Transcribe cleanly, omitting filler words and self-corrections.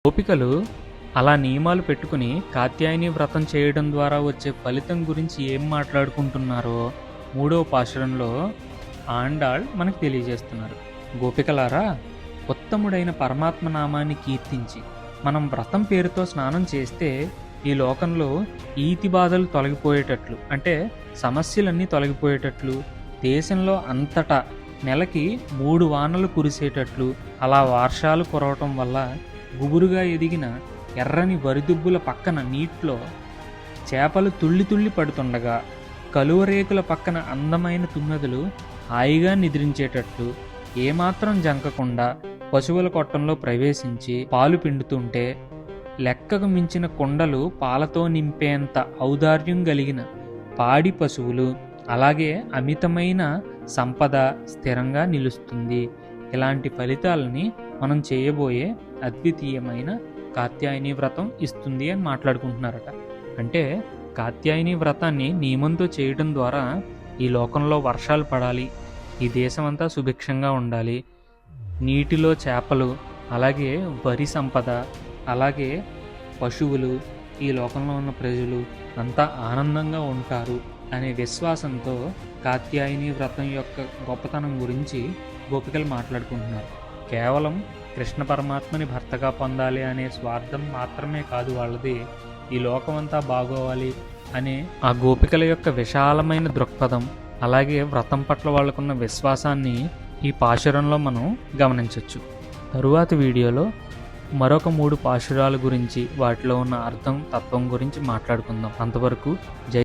గోపికలు అలా నియమాలు పెట్టుకుని కాత్యాయని వ్రతం చేయడం ద్వారా వచ్చే ఫలితం గురించి ఏం మాట్లాడుకుంటున్నారో మూడవ పాశురంలో ఆండాళ్ మనకు తెలియజేస్తున్నారు. గోపికలారా, ఉత్తముడైన పరమాత్మ నామాన్ని కీర్తించి మనం వ్రతం పేరుతో స్నానం చేస్తే ఈ లోకంలో ఈతి బాధలు తొలగిపోయేటట్లు, అంటే సమస్యలన్నీ తొలగిపోయేటట్లు, దేశంలో అంతటా నెలకి 3 వానలు కురిసేటట్లు, అలా వర్షాలు కురవటం వల్ల గుబురుగా ఎదిగిన ఎర్రని వరిదుబ్బుల పక్కన నీటిలో చేపలు తుళ్ళి తుళ్ళి పడుతుండగా, కలువరేకుల పక్కన అందమైన తుమ్మెదలు హాయిగా నిద్రించేటట్లు, ఏమాత్రం జంకకుండా పశువుల కొట్టంలో ప్రవేశించి పాలు పిండుతుంటే లెక్కకు మించిన కుండలు పాలతో నింపేంత ఔదార్యం కలిగిన పాడి పశువులు, అలాగే అమితమైన సంపద స్థిరంగా నిలుస్తుంది. ఇలాంటి ఫలితాలని మనం చేయబోయే అద్వితీయమైన కాత్యాయని వ్రతం ఇస్తుంది అని మాట్లాడుకుంటున్నారట. అంటే కాత్యాయని వ్రతాన్ని నియమంతో చేయడం ద్వారా ఈ లోకంలో వర్షాలు పడాలి, ఈ దేశమంతా సుభిక్షంగా ఉండాలి, నీటిలో చేపలు, అలాగే వరి సంపద, అలాగే పశువులు, ఈ లోకంలో ఉన్న ప్రజలు అంతా ఆనందంగా ఉంటారు అనే విశ్వాసంతో కాత్యాయని వ్రతం యొక్క గొప్పతనం గురించి గోపికలు మాట్లాడుకుంటున్నారు. కేవలం కృష్ణ పరమాత్మని భర్తగా పొందాలి అనే స్వార్థం మాత్రమే కాదు వాళ్ళది, ఈ లోకమంతా బాగోవాలి అనే ఆ గోపికల యొక్క విశాలమైన దృక్పథం, అలాగే వ్రతం పట్ల వాళ్ళకున్న విశ్వాసాన్ని ఈ పాశురంలో మనం గమనించవచ్చు. తరువాతి వీడియోలో మరొక 3 పాశురాల గురించి, వాటిలో ఉన్న అర్థం తత్వం గురించి మాట్లాడుకుందాం. అంతవరకు జై